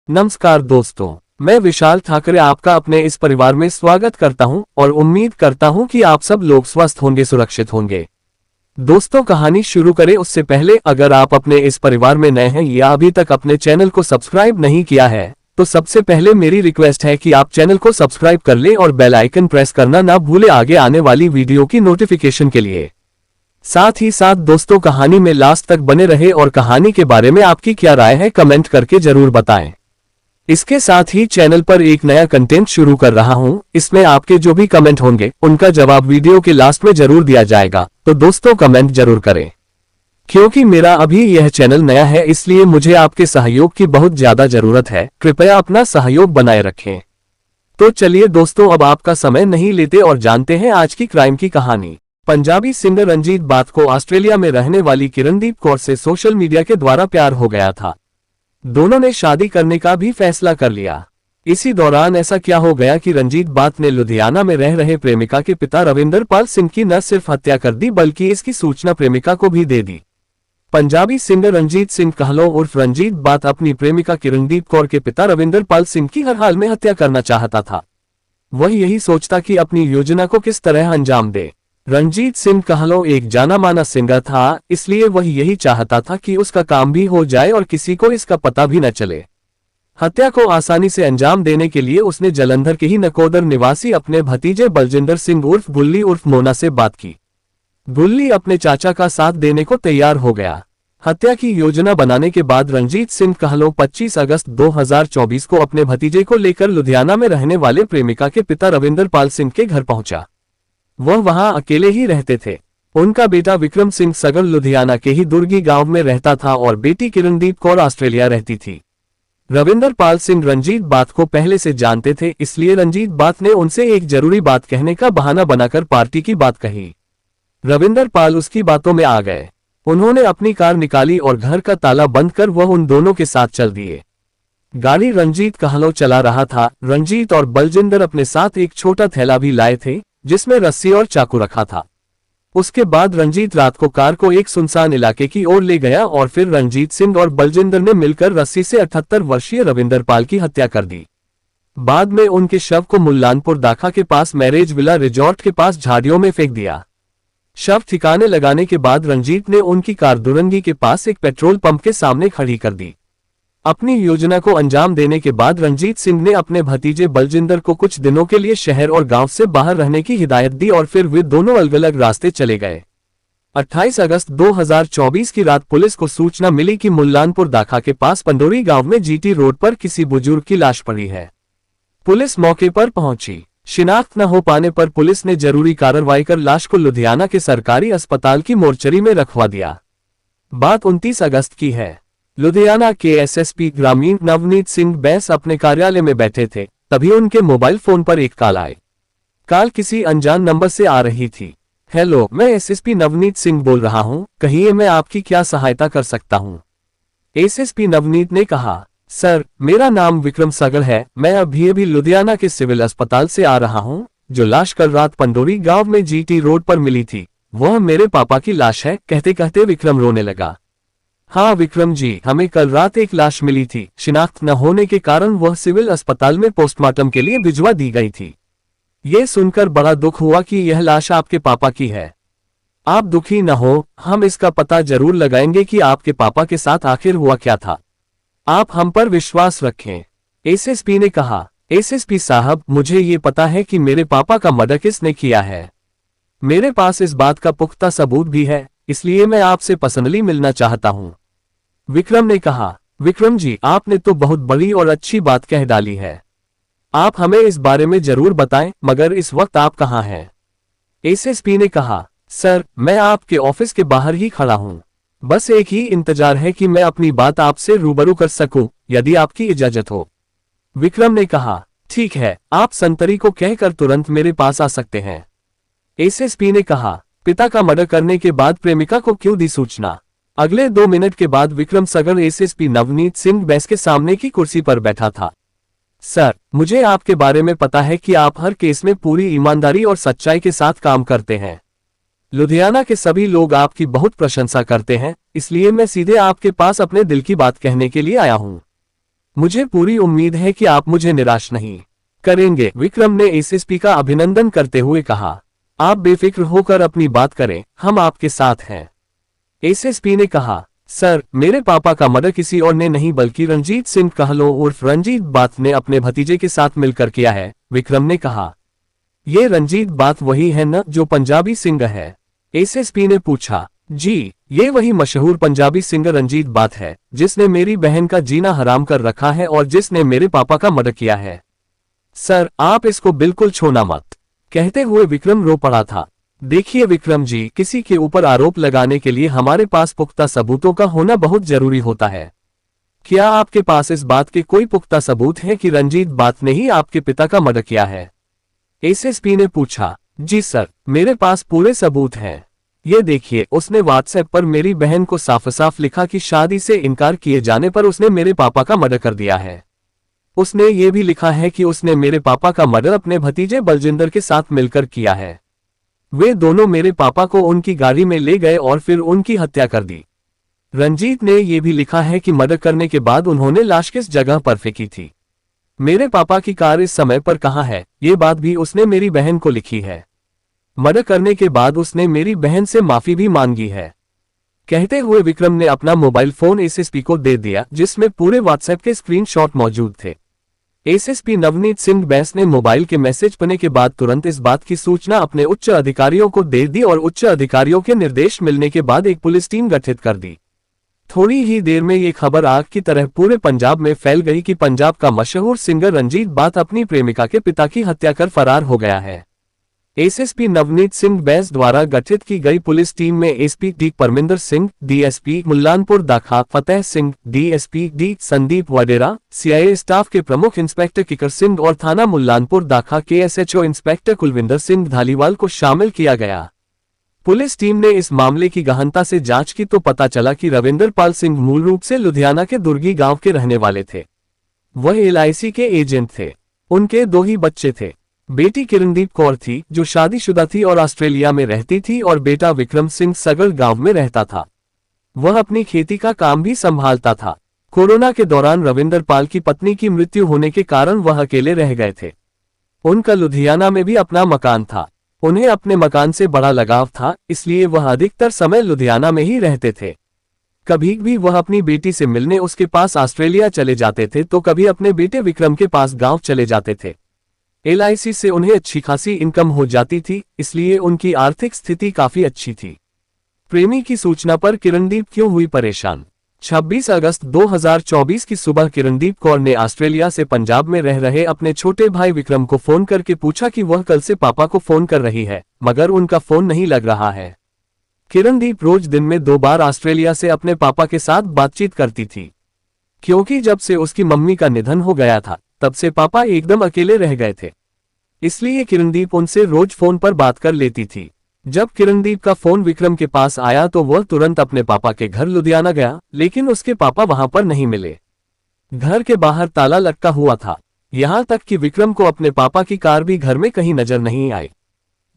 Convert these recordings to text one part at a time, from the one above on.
नमस्कार दोस्तों, मैं विशाल ठाकरे आपका अपने इस परिवार में स्वागत करता हूं और उम्मीद करता हूं कि आप सब लोग स्वस्थ होंगे, सुरक्षित होंगे। दोस्तों, कहानी शुरू करें उससे पहले अगर आप अपने इस परिवार में नए हैं या अभी तक अपने चैनल को सब्सक्राइब नहीं किया है तो सबसे पहले मेरी रिक्वेस्ट है कि आप चैनल को सब्सक्राइब कर लें और बेल आइकन प्रेस करना ना भूलें आगे आने वाली वीडियो की नोटिफिकेशन के लिए। साथ ही साथ दोस्तों, कहानी में लास्ट तक बने रहे और कहानी के बारे में आपकी क्या राय है कमेंट करके जरूर बताएं। इसके साथ ही चैनल पर एक नया कंटेंट शुरू कर रहा हूं, इसमें आपके जो भी कमेंट होंगे उनका जवाब वीडियो के लास्ट में जरूर दिया जाएगा, तो दोस्तों कमेंट जरूर करें। क्योंकि मेरा अभी यह चैनल नया है इसलिए मुझे आपके सहयोग की बहुत ज्यादा जरूरत है, कृपया अपना सहयोग बनाए रखें। तो चलिए दोस्तों, अब आपका समय नहीं लेते और जानते हैं आज की क्राइम की कहानी। पंजाबी सिंगर रंजीत बाथ को ऑस्ट्रेलिया में रहने वाली किरणदीप कौर से सोशल मीडिया के द्वारा प्यार हो गया था। दोनों ने शादी करने का भी फैसला कर लिया। इसी दौरान ऐसा क्या हो गया कि रंजीत बाथ ने लुधियाना में रह रहे प्रेमिका के पिता रविंदर पाल सिंह की न सिर्फ हत्या कर दी बल्कि इसकी सूचना प्रेमिका को भी दे दी। पंजाबी सिंगर रंजीत सिंह कहलों उर्फ रंजीत बाथ अपनी प्रेमिका किरणदीप कौर के पिता रविंदर पाल सिंह की हर हाल में हत्या करना चाहता था। वह यही सोचता कि अपनी योजना को किस तरह अंजाम दे। रंजीत सिंह कहलों एक जाना माना सिंगर था, इसलिए वह यही चाहता था कि उसका काम भी हो जाए और किसी को इसका पता भी न चले। हत्या को आसानी से अंजाम देने के लिए उसने जलंधर के ही नकोदर निवासी अपने भतीजे बलजिंदर सिंह उर्फ गुल्ली उर्फ मोना से बात की। गुल्ली अपने चाचा का साथ देने को तैयार हो गया। हत्या की योजना बनाने के बाद रंजीत सिंह कहलों 25 अगस्त 2024 को अपने भतीजे को लेकर लुधियाना में रहने वाले प्रेमिका के पिता रविंदर पाल सिंह के घर पहुंचा। वह वहां अकेले ही रहते थे। उनका बेटा विक्रम सिंह सगर लुधियाना के ही दुर्गी गांव में रहता था और बेटी किरणदीप कौर ऑस्ट्रेलिया रहती थी। रविंदर पाल सिंह रंजीत बाथ को पहले से जानते थे, इसलिए रंजीत बाथ ने उनसे एक जरूरी बात कहने का बहाना बनाकर पार्टी की बात कही। रविंदर पाल उसकी बातों में आ गए। उन्होंने अपनी कार निकाली और घर का ताला बंद कर वह उन दोनों के साथ चल दिए। गाड़ी रंजीत कहलों चला रहा था। रंजीत और बलजिंदर अपने साथ एक छोटा थैला भी लाए थे जिसमें रस्सी और चाकू रखा था। उसके बाद रंजीत रात को कार को एक सुनसान इलाके की ओर ले गया और फिर रंजीत सिंह और बलजिंदर ने मिलकर रस्सी से 78 वर्षीय रविंदर पाल की हत्या कर दी। बाद में उनके शव को मुल्लानपुर दाखा के पास मैरिज विला रिजॉर्ट के पास झाड़ियों में फेंक दिया। शव ठिकाने लगाने के बाद रंजीत ने उनकी कार दुरंगी के पास एक पेट्रोल पंप के सामने खड़ी कर दी। अपनी योजना को अंजाम देने के बाद रंजीत सिंह ने अपने भतीजे बलजिंदर को कुछ दिनों के लिए शहर और गांव से बाहर रहने की हिदायत दी और फिर वे दोनों अलग अलग रास्ते चले गए। 28 अगस्त 2024 की रात पुलिस को सूचना मिली कि मुल्लानपुर दाखा के पास पंडोरी गांव में जीटी रोड पर किसी बुजुर्ग की लाश पड़ी है। पुलिस मौके पर पहुंची। शिनाख्त न हो पाने पर पुलिस ने जरूरी कार्रवाई कर लाश को लुधियाना के सरकारी अस्पताल की मोर्चरी में रखवा दिया। बात 29 अगस्त की है। लुधियाना के एसएसपी ग्रामीण नवनीत सिंह बैस अपने कार्यालय में बैठे थे, तभी उनके मोबाइल फोन पर एक कॉल आई। कॉल किसी अनजान नंबर से आ रही थी। हेलो, मैं एसएसपी नवनीत सिंह बोल रहा हूं, कहिए मैं आपकी क्या सहायता कर सकता हूं। एसएसपी नवनीत ने कहा, सर मेरा नाम विक्रम सगर है, मैं अभी लुधियाना के सिविल अस्पताल से आ रहा हूं। जो लाश कल रात पंडोरी गांव में जीटी रोड पर मिली थी वह मेरे पापा की लाश है। कहते कहते विक्रम रोने लगा। हाँ विक्रम जी, हमें कल रात एक लाश मिली थी। शिनाख्त न होने के कारण वह सिविल अस्पताल में पोस्टमार्टम के लिए भिजवा दी गई थी। ये सुनकर बड़ा दुख हुआ कि यह लाश आपके पापा की है। आप दुखी न हो, हम इसका पता जरूर लगाएंगे कि आपके पापा के साथ आखिर हुआ क्या था। आप हम पर विश्वास रखें। एसएसपी ने कहा, एसएसपी साहब, मुझे ये पता है कि मेरे पापा का मर्डर किसने किया है। मेरे पास इस बात का पुख्ता सबूत भी है, इसलिए मैं आपसे पर्सनली मिलना चाहता हूं। विक्रम ने कहा, विक्रम जी, आपने तो बहुत बड़ी और अच्छी बात कह डाली है। आप हमें इस बारे में जरूर बताएं, मगर इस वक्त आप कहां हैं। एसएसपी ने कहा, सर मैं आपके ऑफिस के बाहर ही खड़ा हूं। बस एक ही इंतजार है कि मैं अपनी बात आपसे रूबरू कर सकूं, यदि आपकी इजाजत हो। विक्रम ने कहा, ठीक है, आप संतरी को कहकर तुरंत मेरे पास आ सकते हैं। एसएसपी ने कहा, पिता का मर्डर करने के बाद प्रेमिका को क्यों दी सूचना। अगले 2 मिनट के बाद विक्रम सगर एसएसपी नवनीत सिंह बैस के सामने की कुर्सी पर बैठा था। सर, मुझे आपके बारे में पता है कि आप हर केस में पूरी ईमानदारी और सच्चाई के साथ काम करते हैं। लुधियाना के सभी लोग आपकी बहुत प्रशंसा करते हैं, इसलिए मैं सीधे आपके पास अपने दिल की बात कहने के लिए आया हूं। मुझे पूरी उम्मीद है कि आप मुझे निराश नहीं करेंगे, विक्रम ने एसएसपी का अभिनंदन करते हुए कहा। आप बेफिक्र होकर अपनी बात करें, हम आपके साथ हैं। एसएसपी ने कहा, सर, मेरे पापा का मर्डर किसी और ने नहीं बल्कि रंजीत सिंह कहलों उर्फ रंजीत बात ने अपने भतीजे के साथ मिलकर किया है, विक्रम ने कहा। ये रंजीत बात वही है न जो पंजाबी सिंगर है? एसएसपी ने पूछा। जी, ये वही मशहूर पंजाबी सिंगर रंजीत बात है, जिसने मेरी बहन का जीना हराम कर रखा है और जिसने मेरे पापा का मर्डर किया है। सर, आप इसको बिल्कुल छोड़ना मत, कहते हुए विक्रम रो पड़ा था। देखिए विक्रम जी, किसी के ऊपर आरोप लगाने के लिए हमारे पास पुख्ता सबूतों का होना बहुत जरूरी होता है। क्या आपके पास इस बात के कोई पुख्ता सबूत है कि रंजीत बात ने ही आपके पिता का मर्डर किया है? एसएसपी ने पूछा। जी सर, मेरे पास पूरे सबूत हैं। ये देखिए, उसने व्हाट्सएप पर मेरी बहन को साफ साफ लिखा कि शादी से इनकार किए जाने पर उसने मेरे पापा का मर्डर कर दिया है। उसने ये भी लिखा है कि उसने मेरे पापा का मर्डर अपने भतीजे बलजिंदर के साथ मिलकर किया है। वे दोनों मेरे पापा को उनकी गाड़ी में ले गए और फिर उनकी हत्या कर दी। रंजीत ने यह भी लिखा है कि मर्डर करने के बाद उन्होंने लाश किस जगह पर फेंकी थी। मेरे पापा की कार इस समय पर कहाँ है, ये बात भी उसने मेरी बहन को लिखी है। मर्डर करने के बाद उसने मेरी बहन से माफी भी मांगी है। कहते हुए विक्रम ने अपना मोबाइल फोन एसएसपी को दे दिया, जिसमें पूरे व्हाट्सएप के स्क्रीनशॉट मौजूद थे। एसएसपी नवनीत सिंह बैस ने मोबाइल के मैसेज पाने के बाद तुरंत इस बात की सूचना अपने उच्च अधिकारियों को दे दी और उच्च अधिकारियों के निर्देश मिलने के बाद एक पुलिस टीम गठित कर दी। थोड़ी ही देर में ये खबर आग की तरह पूरे पंजाब में फैल गई कि पंजाब का मशहूर सिंगर रंजीत बात अपनी प्रेमिका के पिता की हत्या कर फरार हो गया है। एसएसपी नवनीत सिंह बैस द्वारा गठित की गई पुलिस टीम में SP D Parminder Singh, DSP Mullanpur Dakha Fateh Singh, DSP D Sandeep Vadera, CIA staff के प्रमुख इंस्पेक्टर किकर सिंह और थाना मुल्लानपुर दाखा के एसएचओ इंस्पेक्टर कुलविंदर सिंह धालीवाल को शामिल किया गया। पुलिस टीम ने इस मामले की गहनता से जांच की तो पता चला कि रविंदर पाल सिंह मूल रूप से लुधियाना के दुर्गी गांव के रहने वाले थे। वह एलआईसी के एजेंट थे। उनके 2 ही बच्चे थे। बेटी किरणदीप कौर थी जो शादीशुदा थी और ऑस्ट्रेलिया में रहती थी, और बेटा विक्रम सिंह सगल गांव में रहता था। वह अपनी खेती का काम भी संभालता था। कोरोना के दौरान रविंदर पाल की पत्नी की मृत्यु होने के कारण वह अकेले रह गए थे। उनका लुधियाना में भी अपना मकान था। उन्हें अपने मकान से बड़ा लगाव था, इसलिए वह अधिकतर समय लुधियाना में ही रहते थे। कभी भी वह अपनी बेटी से मिलने उसके पास ऑस्ट्रेलिया चले जाते थे तो कभी अपने बेटे विक्रम के पास गांव चले जाते थे। एलआईसी से उन्हें अच्छी खासी इनकम हो जाती थी, इसलिए उनकी आर्थिक स्थिति काफी अच्छी थी। प्रेमी की सूचना पर किरणदीप क्यों हुई परेशान? 26 अगस्त 2024 की सुबह किरणदीप कौर ने ऑस्ट्रेलिया से पंजाब में रह रहे अपने छोटे भाई विक्रम को फोन करके पूछा कि वह कल से पापा को फोन कर रही है, मगर उनका फोन नहीं लग रहा है। किरणदीप रोज दिन में 2 बार ऑस्ट्रेलिया से अपने पापा के साथ बातचीत करती थी, क्योंकि जब से उसकी मम्मी का निधन हो गया था तब से पापा एकदम अकेले रह गए थे। इसलिए किरणदीप उनसे रोज फोन पर बात कर लेती थी। जब किरणदीप का फोन विक्रम के पास आया तो वह तुरंत अपने पापा के घर लुधियाना गया, लेकिन उसके पापा वहां पर नहीं मिले। घर के बाहर ताला लटका हुआ था, यहां तक कि विक्रम को अपने पापा की कार भी घर में कहीं नजर नहीं आई।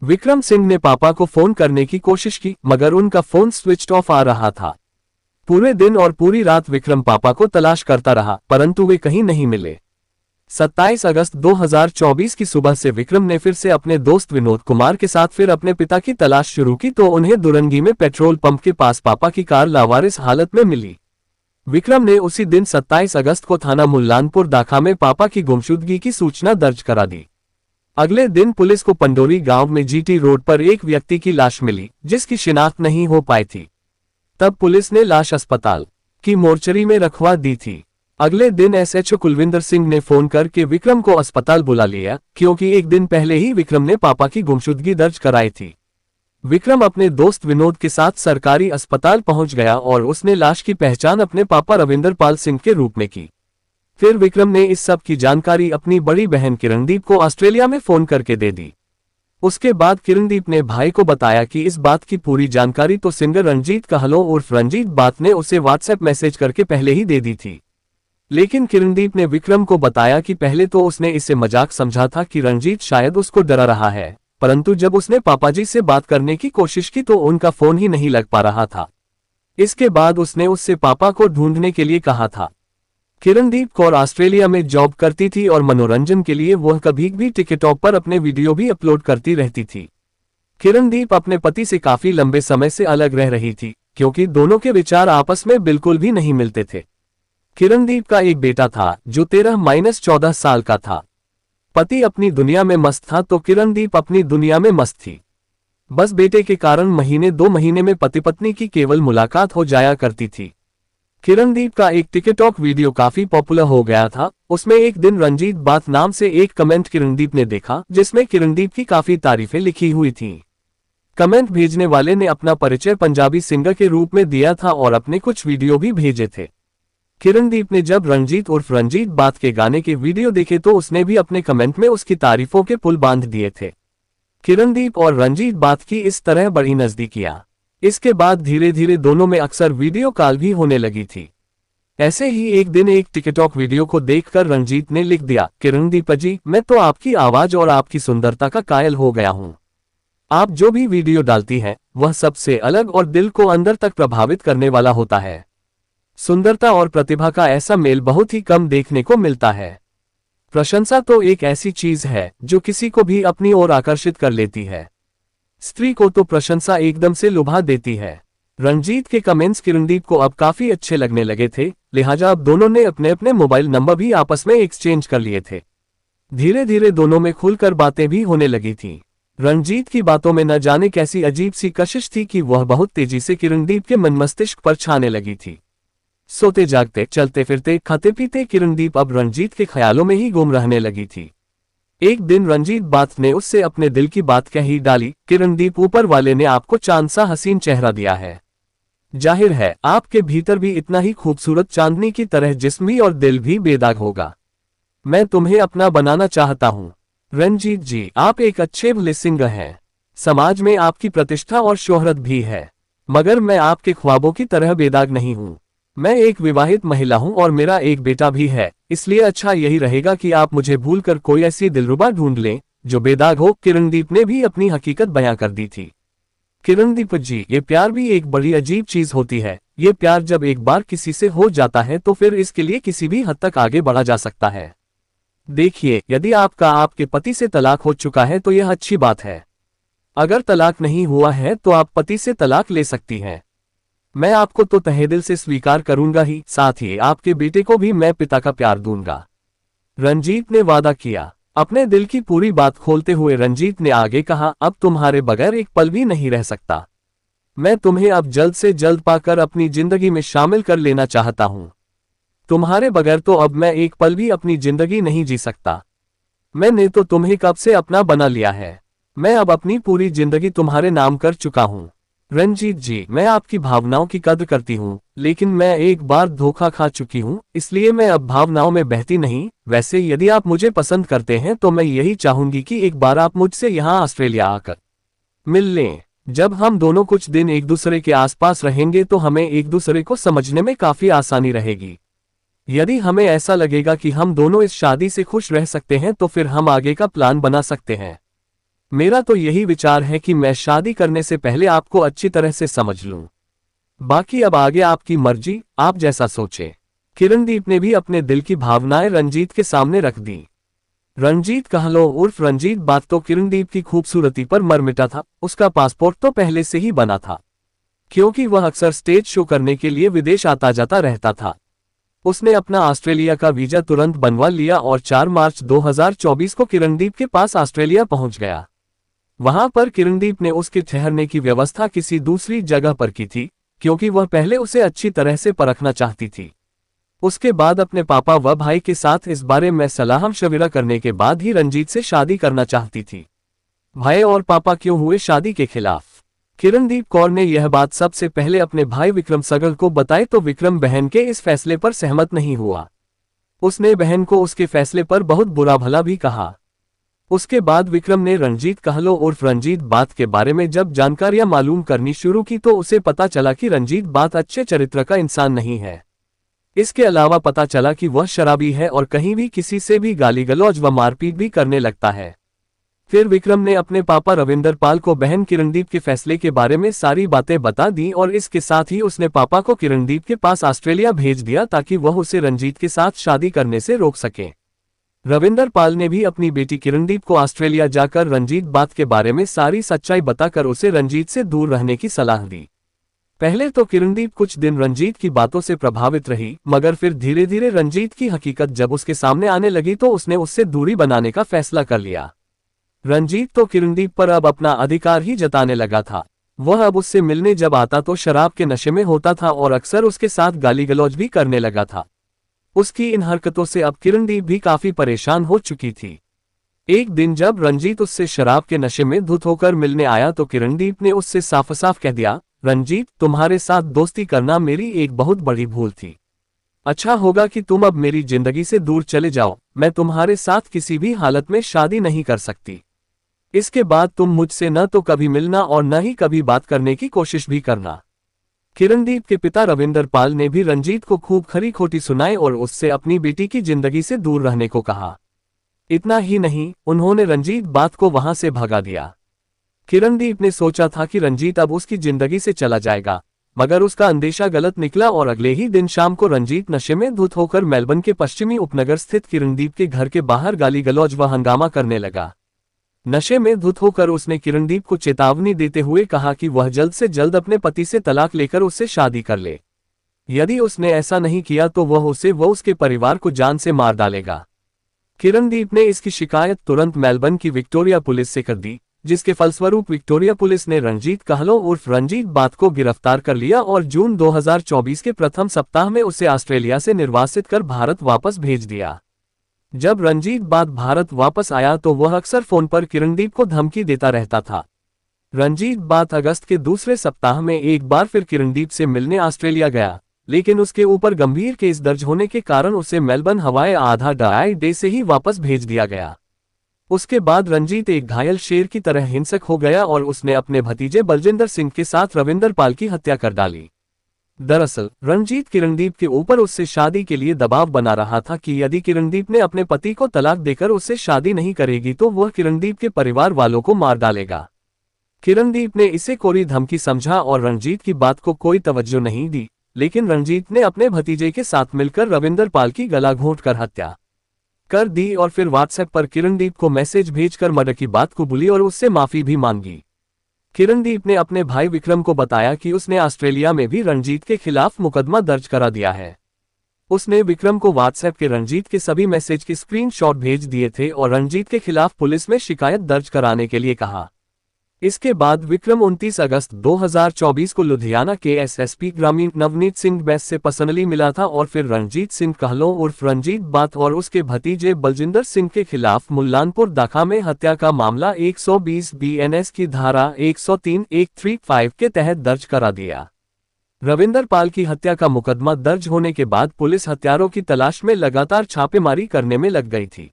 विक्रम सिंह ने पापा को फोन करने की कोशिश की, मगर उनका फोन स्विच ऑफ आ रहा था। पूरे दिन और पूरी रात विक्रम पापा को तलाश करता रहा, परंतु वे कहीं नहीं मिले। 27 अगस्त 2024 की सुबह से विक्रम ने फिर से अपने दोस्त विनोद कुमार के साथ फिर अपने पिता की तलाश शुरू की तो उन्हें दुरंगी में पेट्रोल पंप के पास पापा की कार लावारिस हालत में मिली। विक्रम ने उसी दिन 27 अगस्त को थाना मुल्लानपुर दाखा में पापा की गुमशुदगी की सूचना दर्ज करा दी। अगले दिन पुलिस को पंडोरी गांव में जीटी रोड पर एक व्यक्ति की लाश मिली, जिसकी शिनाख्त नहीं हो पाई थी। तब पुलिस ने लाश अस्पताल की मोर्चरी में रखवा दी थी। अगले दिन एसएचओ कुलविंदर सिंह ने फोन करके विक्रम को अस्पताल बुला लिया, क्योंकि एक दिन पहले ही विक्रम ने पापा की गुमशुदगी दर्ज कराई थी। विक्रम अपने दोस्त विनोद के साथ सरकारी अस्पताल पहुंच गया और उसने लाश की पहचान अपने पापा रविंदर पाल सिंह के रूप में की। फिर विक्रम ने इस सब की जानकारी अपनी बड़ी बहन किरणदीप को ऑस्ट्रेलिया में फोन करके दे दी। उसके बाद किरणदीप ने भाई को बताया कि इस बात की पूरी जानकारी तो सिंगर रंजीत कहलों उर्फ रंजीत बात ने उसे व्हाट्सएप मैसेज करके पहले ही दे दी थी। लेकिन किरणदीप ने विक्रम को बताया कि पहले तो उसने इसे मजाक समझा था कि रंजीत शायद उसको डरा रहा है, परंतु जब उसने पापाजी से बात करने की कोशिश की तो उनका फोन ही नहीं लग पा रहा था। इसके बाद उसने उससे पापा को ढूंढने के लिए कहा था। किरणदीप कौर ऑस्ट्रेलिया में जॉब करती थी और मनोरंजन के लिए वह कभी भी टिकटॉक पर अपने वीडियो भी अपलोड करती रहती थी। किरणदीप अपने पति से काफी लंबे समय से अलग रह रही थी, क्योंकि दोनों के विचार आपस में बिल्कुल भी नहीं मिलते थे। किरणदीप का एक बेटा था जो 13-14 साल का था। पति अपनी दुनिया में मस्त था तो किरणदीप अपनी दुनिया में मस्त थी। बस बेटे के कारण महीने 2 महीने में पति पत्नी की केवल मुलाकात हो जाया करती थी। किरणदीप का एक टिकटॉक वीडियो काफी पॉपुलर हो गया था। उसमें एक दिन रंजीत बात नाम से एक कमेंट किरणदीप ने देखा, जिसमें किरणदीप की काफी तारीफें लिखी हुई थीं। कमेंट भेजने वाले ने अपना परिचय पंजाबी सिंगर के रूप में दिया था और अपने कुछ वीडियो भी भेजे थे। किरणदीप ने जब रंजीत उर्फ रंजीत बात के गाने के वीडियो देखे तो उसने भी अपने कमेंट में उसकी तारीफों के पुल बांध दिए थे। किरणदीप और रंजीत बात की इस तरह बड़ी नजदीकियां। इसके बाद धीरे धीरे दोनों में अक्सर वीडियो कॉल भी होने लगी थी। ऐसे ही एक दिन एक टिकटॉक वीडियो को देखकर रंजीत ने लिख दिया, किरणदीप जी, मैं तो आपकी आवाज और आपकी सुंदरता का कायल हो गया हूं। आप जो भी वीडियो डालती हैं वह सबसे अलग और दिल को अंदर तक प्रभावित करने वाला होता है। सुंदरता और प्रतिभा का ऐसा मेल बहुत ही कम देखने को मिलता है। प्रशंसा तो एक ऐसी चीज है जो किसी को भी अपनी ओर आकर्षित कर लेती है। स्त्री को तो प्रशंसा एकदम से लुभा देती है। रंजीत के कमेंट्स किरणदीप को अब काफी अच्छे लगने लगे थे, लिहाजा अब दोनों ने अपने अपने मोबाइल नंबर भी आपस में एक्सचेंज कर लिए थे। धीरे धीरे दोनों में खुलकर बातें भी होने लगी थी। रंजीत की बातों में न जाने कैसी अजीब सी कशिश थी कि वह बहुत तेजी से किरणदीप के मन मस्तिष्क पर छाने लगी थी। सोते जागते, चलते फिरते, खाते पीते किरणदीप अब रंजीत के ख्यालों में ही गुम रहने लगी थी। एक दिन रंजीत बात ने उससे अपने दिल की बात कह ही डाली, किरणदीप, ऊपर वाले ने आपको चांद सा हसीन चेहरा दिया है। जाहिर है आपके भीतर भी इतना ही खूबसूरत चांदनी की तरह जिस्म भी और दिल भी बेदाग होगा। मैं तुम्हें अपना बनाना चाहता हूँ। रंजीत जी, आप एक अच्छे भले सिंगर हैं। समाज में आपकी प्रतिष्ठा और शोहरत भी है, मगर मैं आपके ख्वाबों की तरह बेदाग नहीं हूँ। मैं एक विवाहित महिला हूं और मेरा एक बेटा भी है, इसलिए अच्छा यही रहेगा कि आप मुझे भूलकर कोई ऐसी दिलरुबा ढूंढ लें जो बेदाग हो। किरणदीप ने भी अपनी हकीकत बयां कर दी थी। किरणदीप जी, ये प्यार भी एक बड़ी अजीब चीज होती है। ये प्यार जब एक बार किसी से हो जाता है तो फिर इसके लिए किसी भी हद तक आगे बढ़ा जा सकता है। देखिए, यदि आपका आपके पति से तलाक हो चुका है तो यह अच्छी बात है। अगर तलाक नहीं हुआ है तो आप पति से तलाक ले सकती हैं। मैं आपको तो तहे दिल से स्वीकार करूंगा ही, साथ ही आपके बेटे को भी मैं पिता का प्यार दूंगा। रंजीत ने वादा किया। अपने दिल की पूरी बात खोलते हुए रंजीत ने आगे कहा, अब तुम्हारे बगैर एक पल भी नहीं रह सकता। मैं तुम्हें अब जल्द से जल्द पाकर अपनी जिंदगी में शामिल कर लेना चाहता हूं। तुम्हारे बगैर तो अब मैं एक पल भी अपनी जिंदगी नहीं जी सकता। मैंने तो तुम्हें कब से अपना बना लिया है। मैं अब अपनी पूरी जिंदगी तुम्हारे नाम कर चुका हूं। रंजीत जी, मैं आपकी भावनाओं की कद्र करती हूँ, लेकिन मैं एक बार धोखा खा चुकी हूँ, इसलिए मैं अब भावनाओं में बहती नहीं। वैसे यदि आप मुझे पसंद करते हैं तो मैं यही चाहूंगी कि एक बार आप मुझसे यहाँ ऑस्ट्रेलिया आकर मिल लें। जब हम दोनों कुछ दिन एक दूसरे के आसपास रहेंगे तो हमें एक दूसरे को समझने में काफी आसानी रहेगी। यदि हमें ऐसा लगेगा कि हम दोनों इस शादी से खुश रह सकते हैं तो फिर हम आगे का प्लान बना सकते हैं। मेरा तो यही विचार है कि मैं शादी करने से पहले आपको अच्छी तरह से समझ लूं। बाकी अब आगे आपकी मर्जी, आप जैसा सोचें। किरणदीप ने भी अपने दिल की भावनाएं रंजीत के सामने रख दी। रंजीत कहलो उर्फ रंजीत बात तो किरणदीप की खूबसूरती पर मर मिटा था। उसका पासपोर्ट तो पहले से ही बना था, क्योंकि वह अक्सर स्टेज शो करने के लिए विदेश आता जाता रहता था। उसने अपना ऑस्ट्रेलिया का वीजा तुरंत बनवा लिया और 4 मार्च 2024 को किरणदीप के पास ऑस्ट्रेलिया पहुंच गया। वहां पर किरणदीप ने उसके ठहरने की व्यवस्था किसी दूसरी जगह पर की थी, क्योंकि वह पहले उसे अच्छी तरह से परखना चाहती थी। उसके बाद अपने पापा व भाई के साथ इस बारे में सलाह मशविरा करने के बाद ही रंजीत से शादी करना चाहती थी। भाई और पापा क्यों हुए शादी के खिलाफ? किरणदीप कौर ने यह बात सबसे पहले अपने भाई विक्रम सगल को बताई तो विक्रम बहन के इस फैसले पर सहमत नहीं हुआ। उसने बहन को उसके फैसले पर बहुत बुरा भला भी कहा। उसके बाद विक्रम ने रंजीत कहलो उर्फ रंजीत बात के बारे में जब जानकारियां मालूम करनी शुरू की तो उसे पता चला कि रंजीत बात अच्छे चरित्र का इंसान नहीं है। इसके अलावा पता चला कि वह शराबी है और कहीं भी किसी से भी गाली गलौज व मारपीट भी करने लगता है। फिर विक्रम ने अपने पापा रविंदर पाल को बहन किरणदीप के फैसले के बारे में सारी बातें बता दी और इसके साथ ही उसने पापा को किरणदीप के पास ऑस्ट्रेलिया भेज दिया ताकि वह उसे रंजीत के साथ शादी करने से रोक सके। रविंदर पाल ने भी अपनी बेटी किरणदीप को ऑस्ट्रेलिया जाकर रंजीत बात के बारे में सारी सच्चाई बताकर उसे रंजीत से दूर रहने की सलाह दी। पहले तो किरणदीप कुछ दिन रंजीत की बातों से प्रभावित रही, मगर फिर धीरे धीरे रंजीत की हकीकत जब उसके सामने आने लगी तो उसने उससे दूरी बनाने का फैसला कर लिया। रंजीत तो किरणदीप पर अब अपना अधिकार ही जताने लगा था। वह अब उससे मिलने जब आता तो शराब के नशे में होता था और अक्सर उसके साथ गाली गलौज भी करने लगा था। उसकी इन हरकतों से अब किरणदीप भी काफी परेशान हो चुकी थी। एक दिन जब रंजीत उससे शराब के नशे में धुत होकर मिलने आया तो किरणदीप ने उससे साफ साफ कह दिया, रंजीत, तुम्हारे साथ दोस्ती करना मेरी एक बहुत बड़ी भूल थी। अच्छा होगा कि तुम अब मेरी जिंदगी से दूर चले जाओ। मैं तुम्हारे साथ किसी भी हालत में शादी नहीं कर सकती। इसके बाद तुम मुझसे न तो कभी मिलना और न ही कभी बात करने की कोशिश भी करना। किरणदीप के पिता रविंदर पाल ने भी रंजीत को खूब खरी खोटी सुनाई और उससे अपनी बेटी की जिंदगी से दूर रहने को कहा। इतना ही नहीं, उन्होंने रंजीत बात को वहां से भगा दिया। किरणदीप ने सोचा था कि रंजीत अब उसकी जिंदगी से चला जाएगा, मगर उसका अंदेशा गलत निकला और अगले ही दिन शाम को रंजीत नशे में धुत होकर मेलबर्न के पश्चिमी उपनगर स्थित किरणदीप के घर के बाहर गाली गलौज व हंगामा करने लगा। नशे में धुत होकर उसने किरणदीप को चेतावनी देते हुए कहा कि वह जल्द से जल्द अपने पति से तलाक लेकर उससे शादी कर ले। यदि उसने ऐसा नहीं किया तो वह उसे व उसके परिवार को जान से मार डालेगा। किरणदीप ने इसकी शिकायत तुरंत मेलबर्न की विक्टोरिया पुलिस से कर दी, जिसके फलस्वरूप विक्टोरिया पुलिस ने रंजीत कहलों उर्फ रंजीत बात को गिरफ्तार कर लिया और जून 2024 के प्रथम सप्ताह में उसे ऑस्ट्रेलिया से निर्वासित कर भारत वापस भेज दिया। जब रंजीत बात भारत वापस आया तो वह अक्सर फोन पर किरणदीप को धमकी देता रहता था। रंजीत बात अगस्त के दूसरे सप्ताह में एक बार फिर किरणदीप से मिलने ऑस्ट्रेलिया गया, लेकिन उसके ऊपर गंभीर केस दर्ज होने के कारण उसे मेलबर्न हवाई अड्डे से ही वापस भेज दिया गया। उसके बाद रंजीत एक घायल शेर की तरह हिंसक हो गया और उसने अपने भतीजे बलजिंदर सिंह के साथ रविंदर पाल की हत्या कर डाली। दरअसल रंजीत किरणदीप के ऊपर उससे शादी के लिए दबाव बना रहा था कि यदि किरणदीप ने अपने पति को तलाक देकर उससे शादी नहीं करेगी तो वह किरणदीप के परिवार वालों को मार डालेगा। किरणदीप ने इसे कोरी धमकी समझा और रंजीत की बात को कोई तवज्जो नहीं दी, लेकिन रंजीत ने अपने भतीजे के साथ मिलकर रविंदर पाल की गला घोंटकर हत्या कर दी और फिर व्हाट्सएप पर किरणदीप को मैसेज भेजकर मर्डर की बात कबूली और उससे माफी भी मांगी। किरणदीप ने अपने भाई विक्रम को बताया कि उसने ऑस्ट्रेलिया में भी रंजीत के खिलाफ मुकदमा दर्ज करा दिया है। उसने विक्रम को व्हाट्सएप के रंजीत के सभी मैसेज के स्क्रीनशॉट भेज दिए थे और रंजीत के खिलाफ पुलिस में शिकायत दर्ज कराने के लिए कहा। इसके बाद विक्रम 29 अगस्त 2024 को लुधियाना के एसएसपी ग्रामीण नवनीत सिंह बैस से पर्सनली मिला था और फिर रंजीत सिंह कहलों उर्फ रंजीत बात और उसके भतीजे बलजिंदर सिंह के खिलाफ मुल्लानपुर दाखा में हत्या का मामला 120 बीएनएस की धारा 103-135 के तहत दर्ज करा दिया। रविंदर पाल की हत्या का मुकदमा दर्ज होने के बाद पुलिस हत्यारों की तलाश में लगातार छापेमारी करने में लग गई थी,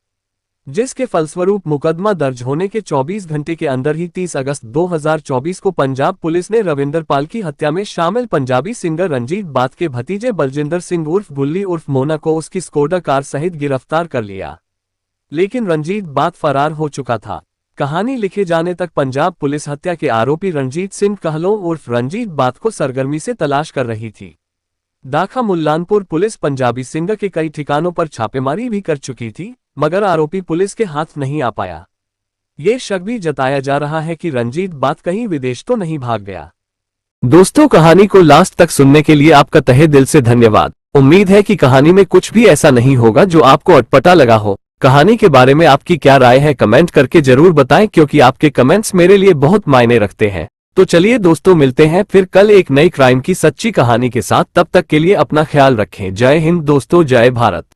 जिसके फलस्वरूप मुकदमा दर्ज होने के 24 घंटे के अंदर ही 30 अगस्त 2024 को पंजाब पुलिस ने रविंदर पाल की हत्या में शामिल पंजाबी सिंगर रंजीत बात के भतीजे बलजिंदर सिंह उर्फ गुल्ली उर्फ मोना को उसकी स्कोडा कार सहित गिरफ्तार कर लिया, लेकिन रंजीत बात फरार हो चुका था। कहानी लिखे जाने तक पंजाब पुलिस हत्या के आरोपी रंजीत सिंह कहलों उर्फ रंजीत बात को सरगर्मी से तलाश कर रही थी। दाखा मुल्लानपुर पुलिस पंजाबी सिंगर के कई ठिकानों पर छापेमारी भी कर चुकी थी, मगर आरोपी पुलिस के हाथ नहीं आ पाया। ये शक भी जताया जा रहा है कि रंजीत बात कहीं विदेश तो नहीं भाग गया। दोस्तों, कहानी को लास्ट तक सुनने के लिए आपका तहे दिल से धन्यवाद। उम्मीद है कि कहानी में कुछ भी ऐसा नहीं होगा जो आपको अटपटा लगा हो। कहानी के बारे में आपकी क्या राय है कमेंट करके जरूर बताएं, क्योंकि आपके कमेंट्स मेरे लिए बहुत मायने रखते हैं। तो चलिए दोस्तों, मिलते हैं फिर कल एक नई क्राइम की सच्ची कहानी के साथ। तब तक के लिए अपना ख्याल रखें। जय हिंद दोस्तों, जय भारत।